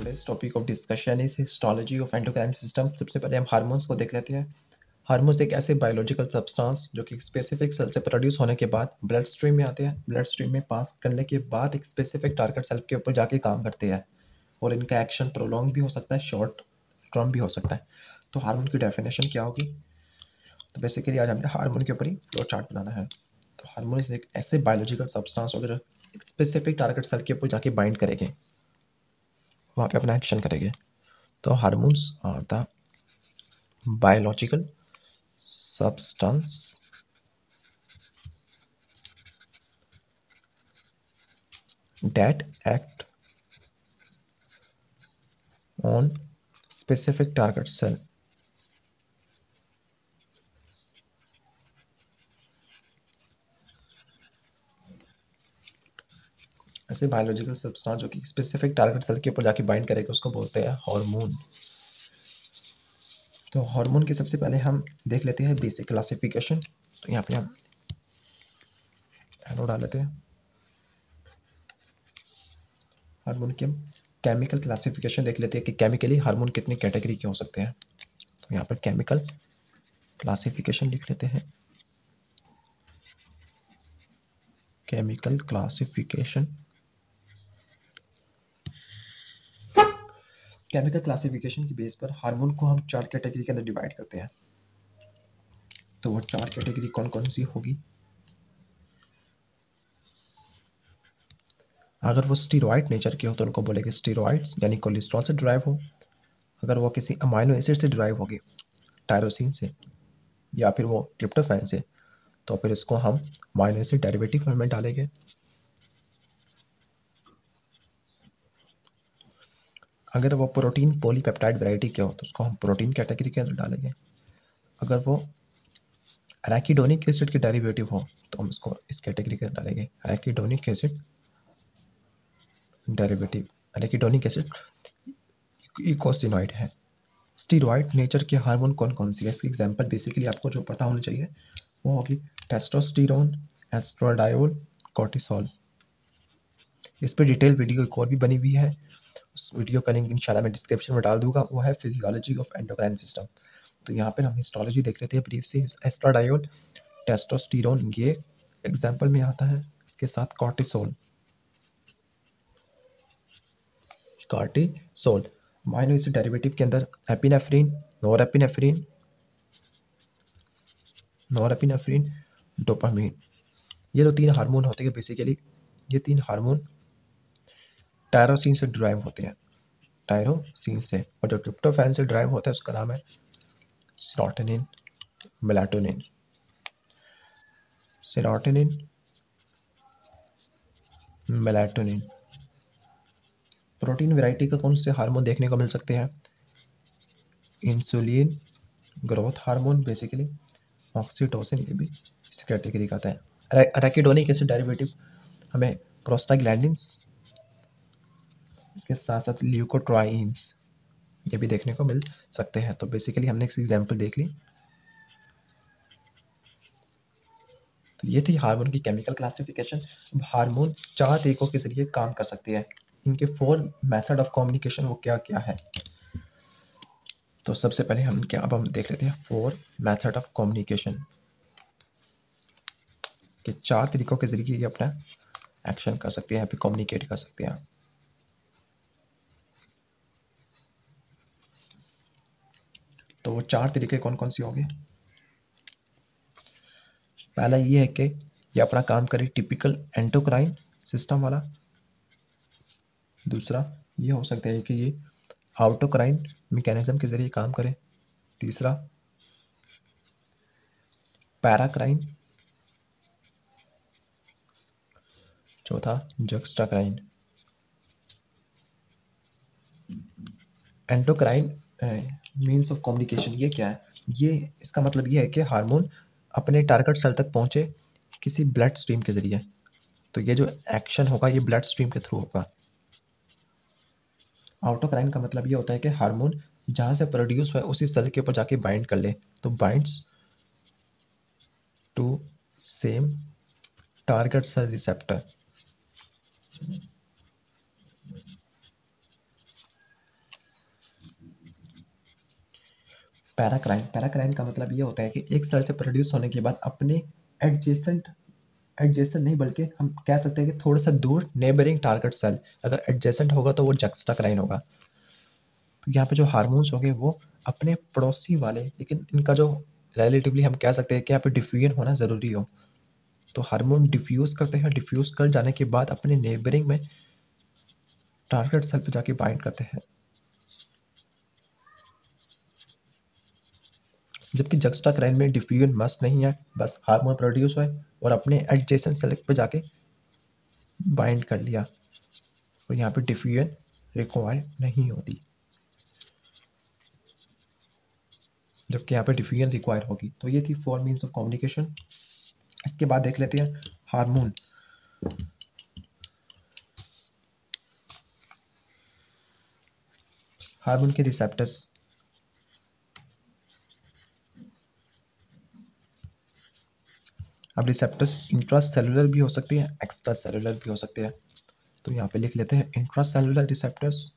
today's topic of discussion is histology of endocrine system। सबसे पहले हम हार्मोन्स को देख लेते हैं। हार्मोन्स एक ऐसे बायोलॉजिकल सब्सटेंस जो कि स्पेसिफिक सेल से प्रोड्यूस होने के बाद ब्लड स्ट्रीम में आते हैं। ब्लड स्ट्रीम में पास करने के बाद एक स्पेसिफिक टारगेट सेल के ऊपर जाके काम करते हैं और इनका एक्शन प्रोलॉन्ग भी हो सकता है, शॉर्ट टर्म भी हो सकता है। तो हार्मोन की डेफिनेशन क्या होगी? तो बेसिकली आज हमें हार्मोन के ऊपर ही फ्लो चार्ट बनाना है। तो हार्मोन एक ऐसे बायोलॉजिकल सब्सटेंस वगैरह स्पेसिफिक टारगेट सेल के ऊपर जाके बाइंड करेंगे, वहाँ पे अपना एक्शन करेंगे। तो hormones are the biological substance that act on specific target cell। ऐसे बायोलॉजिकल सब्सटेंस जो कि स्पेसिफिक टारगेट सेल के ऊपर जाके बाइंड करेगा उसको बोलते हैं हार्मोन। तो हार्मोन के सबसे पहले हम देख लेते हैं बेसिक क्लासिफिकेशन। तो यहाँ पे हम एरो डाल लेते हैं। हार्मोन की हम केमिकल क्लासिफिकेशन देख लेते हैं कि केमिकली हार्मोन कितनी कैटेगरी के हो सकते हैं। तो यहाँ पर केमिकल क्लासिफिकेशन लिख लेते हैं। केमिकल क्लासिफिकेशन, केमिकल क्लासिफिकेशन की बेस पर हार्मोन को हम 4 कैटेगरी के अंदर डिवाइड करते हैं। तो वो 4 कैटेगरी कौन कौन सी होगी? अगर वो स्टीरॉयड नेचर के हो तो उनको बोलेंगे स्टीरॉयड्स, यानी कोलेस्ट्रॉल से ड्राइव हो। अगर वो किसी अमाइनो एसिड से ड्राइव होगी, टायरोसिन से या फिर वो ट्रिप्टोफैन से, तो फिर इसको हम अमाइनो एसिड डेरिवेटिव में डालेंगे। अगर वो प्रोटीन पॉलीपेप्टाइड वैरायटी के हो तो उसको हम प्रोटीन कैटेगरी के अंदर डालेंगे। अगर वो एराकिडोनिक एसिड के डेरिवेटिव हो तो हम इसको इस कैटेगरी के अंदर डालेंगे, arachidonic acid derivative. Arachidonic acid eicosanoid है। स्टीरॉयड नेचर के हार्मोन कौन कौन सी है? इसकी एग्जांपल बेसिकली आपको जो पता होनी चाहिए वो होगी टेस्टोस्टेरोन, एस्ट्राडायोल, कोर्टिसोल। इस पर डिटेल वीडियो एक और भी बनी हुई है, उस वीडियो का लिंक इंशाल्लाह मैं डिस्क्रिप्शन में डाल दूंगा। वो है फिजियोलॉजी ऑफ एंडोक्राइन सिस्टम। तो यहाँ पर हम हिस्टोलॉजी देख लेते हैं ब्रीफ से। एस्ट्राडायोल, टेस्टोस्टेरोन ये एग्जाम्पल में आता है, इसके साथ cortisol. Cortisol amino acid derivative के अंदर एपिनेफ्रिन, नॉरएपिनेफ्रिन, नॉरएपिनेफ्रिन, डोपामिन, ये जो 3 हार्मोन होते हैं बेसिकली, ये 3 हार्मोन टायरोसिन से ड्राइव होते हैं, टायरोसिन से। और जो ट्रिप्टोफैन से ड्राइव होता है उसका नाम है serotonin, melatonin. Serotonin, melatonin. Protein variety का कौन से हार्मोन देखने को मिल सकते हैं? Insulin, growth hormone basically, oxytocin, ये भी इस कैटेगरी का आता है। एराकिडोनिक एसिड डेरिवेटिव हमें प्रोस्टाग्लैंडिन्स, इसके साथ साथ ल्यूकोट्राइन्स ये भी देखने को मिल सकते हैं। तो बेसिकली हमने एक एग्जांपल देख ली। तो ये थी हार्मोन की केमिकल क्लासिफिकेशन। हार्मोन 4 तरीकों के जरिए काम कर सकते हैं। इनके 4 मेथड ऑफ कम्युनिकेशन वो क्या क्या है? तो सबसे पहले हम देख लेते हैं 4 मेथड ऑफ कम्युनिकेशन के 4 तरीकों के जरिए ये अपना एक्शन कर सकते हैं, कम्युनिकेट कर सकते हैं। तो वो 4 तरीके कौन कौन से होंगे? पहला ये है कि ये अपना काम करे टिपिकल एंडोक्राइन सिस्टम वाला। दूसरा ये हो सकता है कि ये आउटोक्राइन मैकेनिज्म के जरिए काम करे। तीसरा पैराक्राइन। चौथा जक्स्टाक्राइन। एंडोक्राइन मीन्स ऑफ कम्युनिकेशन ये क्या है? ये इसका मतलब ये है कि हार्मोन अपने टारगेट सेल तक पहुंचे किसी ब्लड स्ट्रीम के जरिए। तो ये जो एक्शन होगा ये ब्लड स्ट्रीम के थ्रू होगा। आउटोक्राइन का मतलब ये होता है कि हार्मोन जहां से प्रोड्यूस हुआ है उसी सेल के ऊपर जाके बाइंड कर ले। तो binds to same target cell receptor. Paracrine का मतलब ये होता है कि एक सेल से प्रोड्यूस होने के बाद अपने एडजेसेंट एडजेसेंट नहीं बल्कि हम कह सकते हैं कि थोड़ा सा दूर नेबरिंग टारगेट सेल, अगर एडजेसेंट होगा तो वो जक्स्टाक्राइन होगा। तो यहाँ पे जो हार्मोन्स होंगे वो अपने पड़ोसी वाले, लेकिन इनका जो रिलेटिवली हम कह सकते हैं कि यहाँ पे डिफ्यूजन होना ज़रूरी हो, तो हार्मोन डिफ्यूज़ करते हैं, डिफ्यूज़ कर जाने के बाद अपने नेबरिंग में टारगेट सेल पे जाके बाइंड करते हैं। जबकि जक्स्टाक्राइन में डिफ्यूजन मस्ट नहीं है, बस हार्मोन प्रोड्यूस हुए और अपने एडजेसेंट सेल पे जाके बाइंड कर लिया, और यहाँ पे डिफ्यूजन रिक्वायर नहीं होती, जबकि यहाँ पे डिफ्यूजन रिक्वायर होगी। तो ये थी 4 मीन्स ऑफ कम्युनिकेशन। इसके बाद देख लेते हैं हार्मोन। हार्मोन के रिसेप्टर्स। अब रिसेप्टर्स इंट्रासेलुलर भी हो सकती है, एक्स्ट्रा सेलुलर भी हो सकते हैं। तो यहाँ पे लिख लेते हैं intracellular receptors,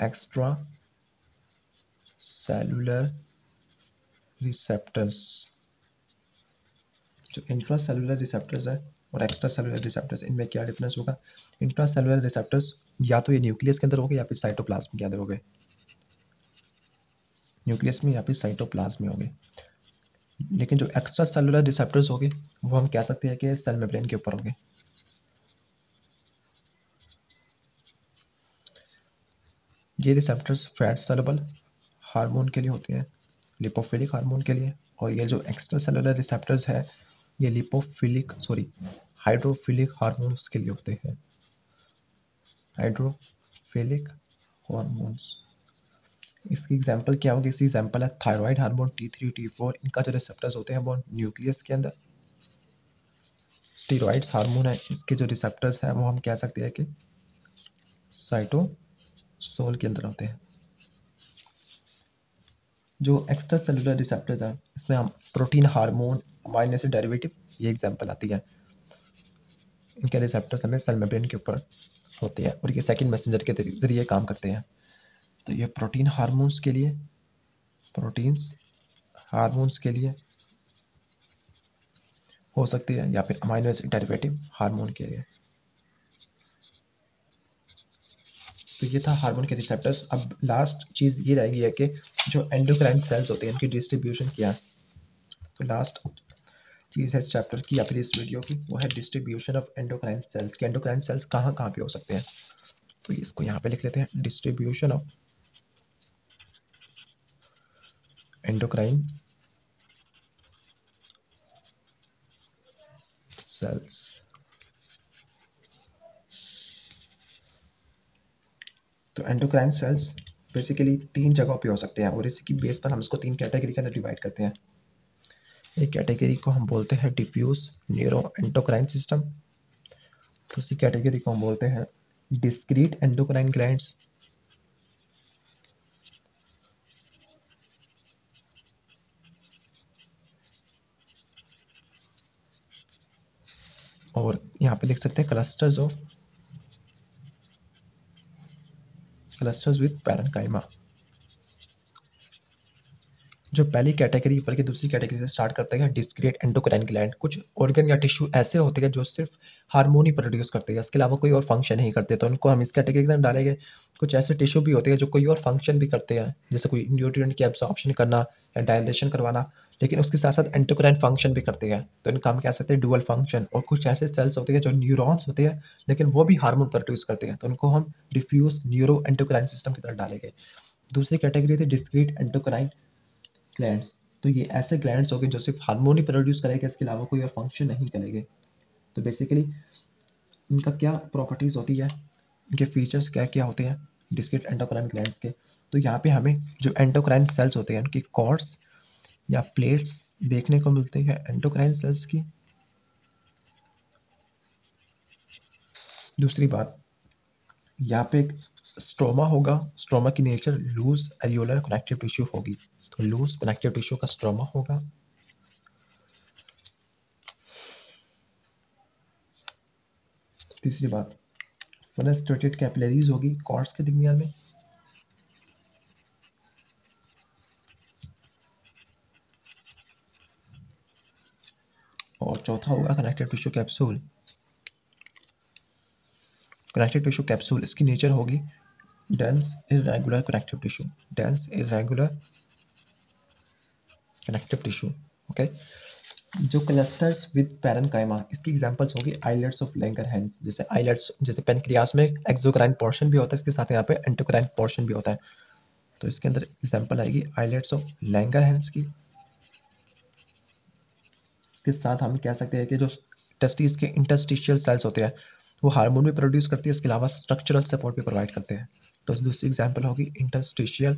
extra cellular receptors. जो इंट्रासेलुलर रिसेप्टर्स है और एक्स्ट्रा सेलुलर रिसेप्टर्स, इनमें क्या डिफरेंस होगा? इंट्रासेलुलर रिसेप्टर्स या तो ये न्यूक्लियस के अंदर होंगे या फिर साइटोप्लाज्म के अंदर होंगे, न्यूक्लियस में या फिर साइटोप्लाज्म में होंगे। लेकिन जो एक्स्ट्रा सेलुलर रिसेप्टर्स होंगे वो हम कह सकते हैं कि सेल मेम्ब्रेन के ऊपर होंगे। ये रिसेप्टर्स फैट सॉल्युबल हार्मोन के लिए होते हैं, लिपोफिलिक हार्मोन के लिए, और ये जो एक्स्ट्रा सेलुलर रिसेप्टर्स है ये हाइड्रोफिलिक हार्मोन्स के लिए होते हैं, हाइड्रोफिलिक हार्मोन्स। इसकी एग्जांपल क्या होगी? इसकी एग्जांपल है थायराइड हार्मोन T3 T4, इनका जो रिसेप्टर्स होते हैं वो न्यूक्लियस के अंदर। स्टीरॉइड्स हार्मोन है, इसके जो रिसेप्टर्स हैं वो हम कह सकते हैं कि साइटोसोल के अंदर होते हैं। जो एक्स्ट्रा सेलुलर रिसेप्टर्स हैं इसमें हम protein hormone, amino acid derivative, ये एग्जांपल आती है। इनके रिसेप्टर्स हमें सेल मेम्ब्रेन के ऊपर होते हैं और ये सेकंड मैसेंजर के जरिए काम करते हैं। तो ये प्रोटीन हार्मोन्स के लिए, प्रोटीन्स हार्मोन्स के लिए हो सकती है, या फिर अमाइनो एसिड डेरिवेटिव हार्मोन के लिए। तो ये था हार्मोन के रिसेप्टर्स। अब लास्ट चीज़ ये रहेगी है कि जो एंडोक्राइन सेल्स होते हैं उनकी डिस्ट्रीब्यूशन क्या है। तो लास्ट चीज़ है इस चैप्टर की या फिर इस वीडियो की, वो है डिस्ट्रीब्यूशन ऑफ एंडोक्राइन सेल्स के। एंडोक्राइन सेल्स कहाँ कहाँ पे हो सकते हैं, तो इसको यहाँ पे लिख लेते हैं, डिस्ट्रीब्यूशन ऑफ एंडोक्राइन सेल्स। तो एंडोक्राइन सेल्स बेसिकली 3 जगहों पे हो सकते हैं और इसकी बेस पर हम इसको 3 कैटेगरी के अंदर डिवाइड करते हैं। एक कैटेगरी को हम बोलते हैं डिफ्यूज न्यूरो एंडोक्राइन सिस्टम, दूसरी कैटेगरी को हम बोलते हैं डिस्क्रीट एंडोक्राइन ग्लैंड्स, और यहाँ पे लिख सकते हैं क्लस्टर्स विद पैरेन्काइमा। जो पहली कैटेगरी बल्कि दूसरी कैटेगरी से स्टार्ट करते हैं डिस्क्रीट एंडोक्राइन ग्लैंड। कुछ ऑर्गन या टिश्यू ऐसे होते हैं जो सिर्फ हार्मोन ही प्रोड्यूस करते हैं, इसके अलावा कोई और फंक्शन नहीं करते, तो उनको हम इस कैटेगरी के अंदर डालेंगे। कुछ ऐसे टिश्यू भी होते हैं जो कोई और फंक्शन भी करते हैं, जैसे कोई न्यूट्रिएंट की एब्जॉर्प्शन करना या डायलेशन करवाना, लेकिन उसके साथ साथ एंडोक्राइन फंक्शन भी करते हैं, तो इनका हम कह सकते हैं डुअल फंक्शन। और कुछ ऐसे सेल्स होते हैं जो न्यूरॉन्स होते हैं लेकिन वो भी हार्मोन प्रोड्यूस करते हैं, तो उनको हम डिफ्यूज न्यूरो एंडोक्राइन सिस्टम की तरफ डालेंगे। दूसरी कैटेगरी थी डिस्क्रीट एंडोक्राइन ग्लैंड्स। तो ये ऐसे ग्लैंड्स हो गए जो सिर्फ हार्मोन ही प्रोड्यूस करेंगे, इसके अलावा कोई और फंक्शन नहीं करेंगे। तो बेसिकली इनका क्या प्रॉपर्टीज़ होती है, इनके फीचर्स क्या क्या होते हैं डिस्क्रीट एंडोक्राइन ग्लैंड्स के। तो यहाँ पे हमें जो एंडोक्राइन सेल्स होते हैं उनकी कॉर्ड्स या प्लेट्स देखने को मिलती है एंडोक्राइन सेल्स की। दूसरी बात, यहाँ पे एक स्ट्रोमा होगा, स्ट्रोमा की nature loose areolar connective tissue होगी, तो लूज कनेक्टिव टिश्यू का स्ट्रोमा होगा। तीसरी बात, फेनेस्ट्रेटेड कैपिलरीज होगी कॉर्ड्स के दरमियान में। और चौथा होगा connective tissue capsule. Connective tissue capsule इसकी नेचर होगी dense irregular connective tissue, dense irregular connective tissue. Okay, जो क्लस्टर्स विद पैरेन्काइमा, इसकी एग्जांपल्स होगी आइलेट्स ऑफ लैंगरहैंस। जैसे आइलेट्स, जैसे पेनक्रियास में एक्सोक्राइन पोर्शन भी होता है, इसके साथ यहाँ पे एंडोक्राइन पोर्शन भी होता है, तो इसके अंदर एग्जांपल आएगी आइलेट्स ऑफ लैंगरहैंस की। इसके साथ हम कह सकते हैं कि जो टेस्टिस के इंटरस्टिशियल सेल्स होते हैं वो हार्मोन भी प्रोड्यूस करती है, इसके अलावा स्ट्रक्चरल सपोर्ट भी प्रोवाइड करते हैं। तो दूसरी एग्जांपल होगी interstitial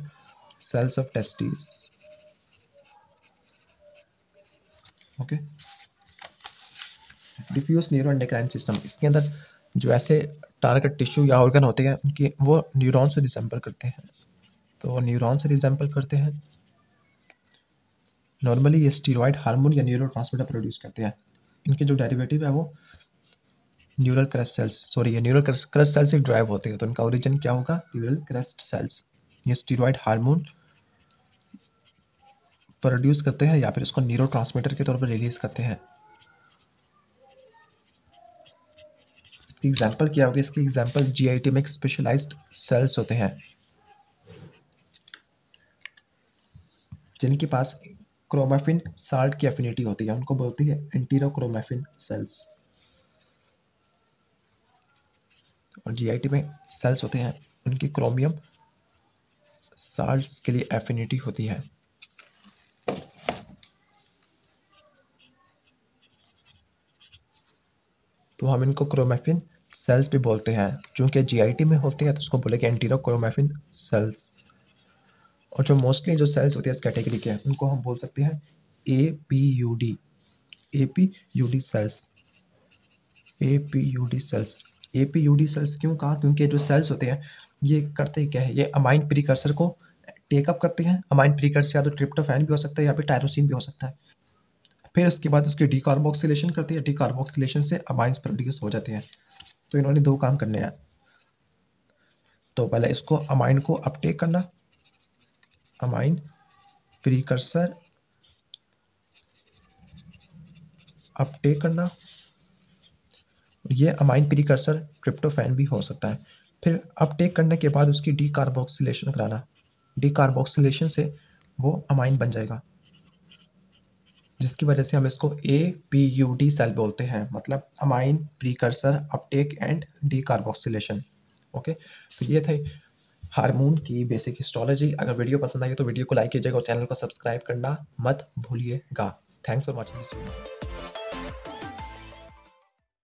cells of testis. Okay, diffuse neuro endocrine system, इसके अंदर जो ऐसे टारगेट टिश्यू या ऑर्गन होते हैं उनकी वो न्यूरॉन से रिसेंबल करते हैं, तो वो न्यूरॉन से रिसेंबल करते हैं। नॉर्मली ये स्टीरॉयड हार्मोन या न्यूरोट्रांसमीटर प्रोड्यूस करते हैं। इनके जो डेरिवेटिव है वो न्यूरल क्रेस्ट सेल्स, सॉरी ये न्यूरल क्रेस्ट सेल से ड्राइव होते हैं, तो इनका ओरिजिन क्या होगा, न्यूरल क्रेस्ट सेल्स। ये स्टीरॉयड हार्मोन प्रोड्यूस करते हैं या फिर इसको न्यूरोट्रांसमीटर के तौर पर रिलीज करते हैं। इसकी एग्जांपल क्या होगी, इसकी एग्जांपल जीआईटी में स्पेशलाइज्ड सेल्स होते हैं जिनके पास क्रोमैफिन साल्ट की एफिनिटी होती है, उनको बोलती है एंटीरोक्रोमैफिन सेल्स। और जीआईटी में सेल्स होते हैं उनकी क्रोमियम साल्ट्स के लिए एफिनिटी होती है। तो हम इनको क्रोमैफिन सेल्स भी बोलते हैं, चूंकि जीआईटी में होते हैं तो उसको बोलेंगे एंटीरोक्रोमैफिन सेल्स। और जो मोस्टली जो सेल्स होती है इस कैटेगरी के उनको हम बोल सकते हैं एपीयूडी, एपीयूडी सेल्स, एपीयूडी सेल्स। एपीयूडी सेल्स क्यों कहा, क्योंकि जो सेल्स होते हैं ये करते क्या है, ये अमाइन प्रीकर्सर को टेकअप करते हैं। अमाइन प्रीकर्सर या तो ट्रिप्टोफैन भी हो सकता है या फिर टायरोसिन भी हो सकता है। फिर उसके बाद उसकी डीकार्बोक्सिलेशन करती है, डीकार्बोक्सिलेशन से अमाइंस प्रोड्यूस हो जाते हैं। तो इन्होंने दो काम करने हैं, तो पहले इसको अमाइन को अपटेक करना, अमाइन प्रीकर्सर अपटेक करना, ये अमाइन प्रीकर्सर ट्रिप्टोफैन भी हो सकता है। फिर अपटेक करने के बाद उसकी डीकार्बोक्सिलेशन कराना, डीकार्बोक्सिलेशन से वो अमाइन बन जाएगा, जिसकी वजह से हम इसको एपीयूडी सेल बोलते हैं, मतलब amine precursor Uptake and decarboxylation. Okay, तो ये थे हार्मोन की बेसिक हिस्टोलॉजी। अगर वीडियो पसंद आई तो वीडियो को लाइक कीजिएगा और चैनल को सब्सक्राइब करना मत भूलिएगा। Thanks for watching this video.